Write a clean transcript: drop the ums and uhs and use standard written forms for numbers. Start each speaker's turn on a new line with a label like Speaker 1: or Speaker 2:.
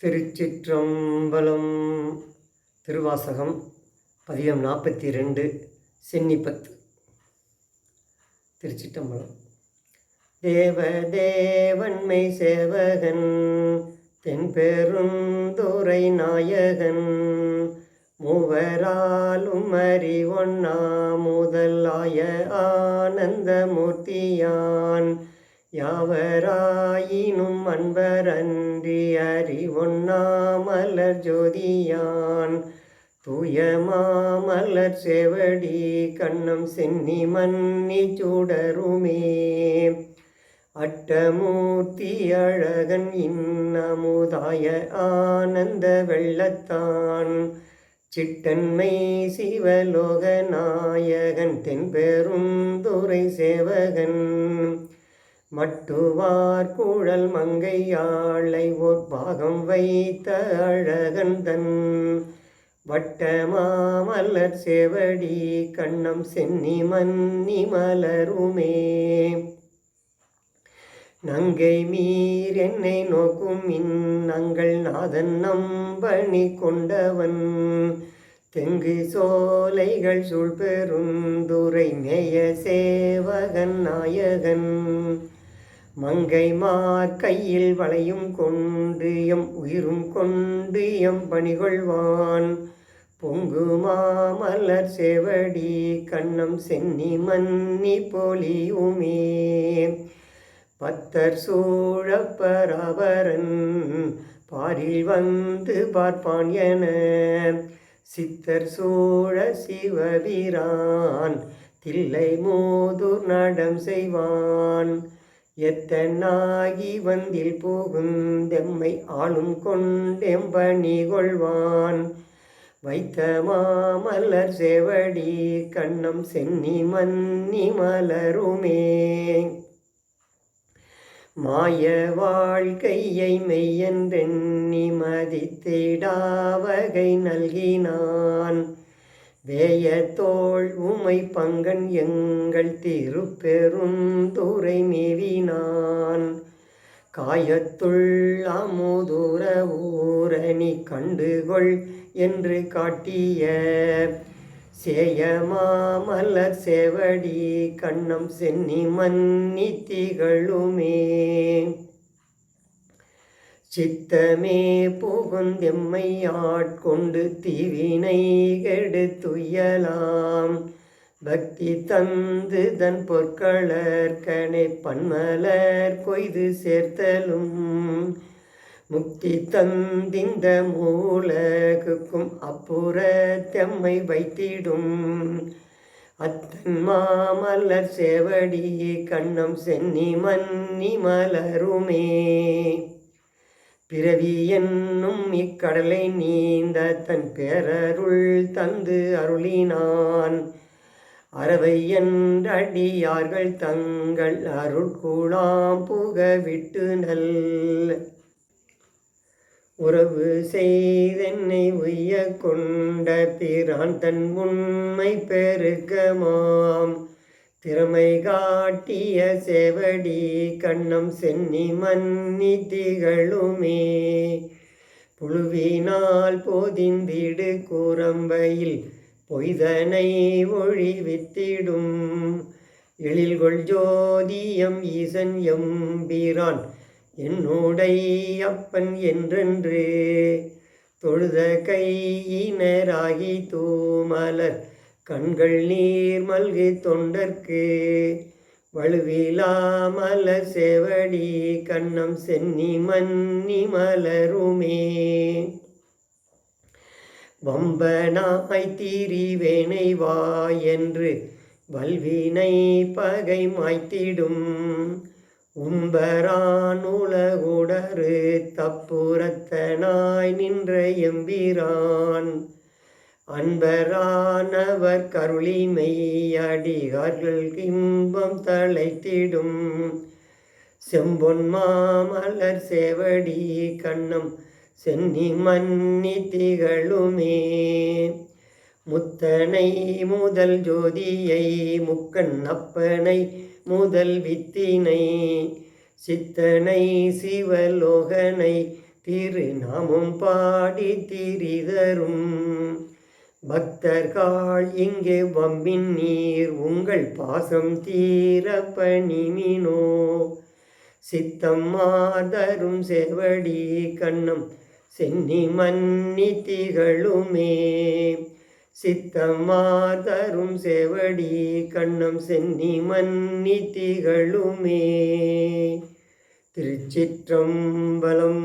Speaker 1: திருச்சிற்றம்பலம். திருவாசகம் பதிகம் 42 சென்னிப்பத்து. திருச்சிற்றம்பலம். தேவதேவன்மை சேவகன் தென்பெருந்துறை நாயகன் மூவராலும் அறிவொன்னா முதலாய ஆனந்தமூர்த்தியான் யாவராயினும் அன்பரன்றி அறிவொன்னா மலர் ஜோதியான் தூய மாமலர் செவடி கண்ணம் சென்னி மன்னி சுடருமே அட்டமூர்த்தி அழகன் இன்னமுதாய ஆனந்த வெள்ளத்தான் சிட்டன்மை சிவலோக நாயகன் தென்பெருந்துறை சேவகன் மட்டுவார் கூழல் மங்கையாளை ஓர் பாகம் வைத்த அழகன் தன் வட்டமாமலர் செவடி கண்ணம் சென்னி மன்னி மலருமே நங்கை மீர் என்னை நோக்கும் இன்னங்கள் நாதன் நம்பணி கொண்டவன் தெங்கு சோலைகள் சூழ்பெருந்துறை மேய சேவகன் நாயகன் மங்கை மார் கையில் வளையும் கொண்டு எம் உயிரும் கொண்டு எம் பணிகொள்வான் பொங்கு மாமலர் செவடி கண்ணம் சென்னி மன்னி பொலியுமே பத்தர் சூழப்பரவரன் பாரில் வந்து பார்ப்பான் என சித்தர் சூழ சிவபிரான் தில்லை மூதூர் நடம் செய்வான் எத்தனாகி வந்தில் புகுந்தெம்மை ஆளும் கொண்டெம்பணி கொள்வான் வைத்த மாமலர் செவடி கண்ணம் சென்னி மன்னி மலருமே மாய வாழ்க்கையை மெய்யென்றெண்ணி மதித்திடாவகை நல்கினான் வேயத்தோள் உமை பங்கன் எங்கள் திருப்பெருந்துறை மேவினான் காயத்துள் அமுதுர ஊரணி கண்டுகொள் என்று காட்டிய சேயமாமலர் செவடி கண்ணம் சென்னி மன்னி திகழுமே சித்தமே புகுந்தெம்மை ஆட்கொண்டு தீவினை கெடுத்துயலாம் பக்தி தந்து தன் பொற்களற்கனை பன்மலர் கொய்து சேர்த்தலும் முக்தி தந்திந்த மூலகுக்கும் அப்புற தெம்மை வைத்திடும் அத்தன் மாமலர் செவடி கண்ணம் சென்னி மன்னி மலருமே பிறவி என்னும் இக்கடலை நீந்த தன் பேரருள் தந்து அருளினான் அறவை என்றடியார்கள் தங்கள் அருட்குழாம் புக விட்டு நல் உறவு செய்தென்னை உய்ய கொண்ட பிரான் தன் உண்மை பெருக்கமாம் திறமை காட்டிய செவடி கண்ணம் சென்னி மன்னி திகழுமே புழுவினால் போதிந்திடு கூரம்பையில் பொய்தனை ஒழிவித்திடும் எழில்கொள் ஜோதியம் ஈசன் எம்பிரான் என்னுடைய அப்பன் என்றென்று தொழுத கையினராகி தூமலர் கண்கள் நீர் மல்கு தொண்டர்க்கு வலுவிலாமலர் செவடி கண்ணம் சென்னி மன்னி மலருமே வம்பனாய் தீரிவேனை வா என்று வல்வினை பகை மாய்த்திடும் உம்பரான் உலகுடரு தப்புரத்தனாய் நின்ற எம்பிரான் அன்பரானவர் கருளிமை அடிகார்கள் இன்பம் தழைத்திடும் செம்பொன் மாமலர் செவடி கண்ணம் சென்னி மன்னி திகழுமே முத்தனை முதல் ஜோதியை முக்கண் அப்பனை முதல் வித்தினை சித்தனை சிவலோகனை திருநாமம் பாடி திரிதரும் பக்தர்கள் இங்கே வம்பின் நீர் உங்கள் பாசம் தீர பணிமினோ சித்தம் மாதரும் செவடி கண்ணம் சென்னி மன்னி திகழுமே சித்தம் மாதரும் செவடி கண்ணம் சென்னி மன்னி திகழுமே. திருச்சிற்றம்பலம்.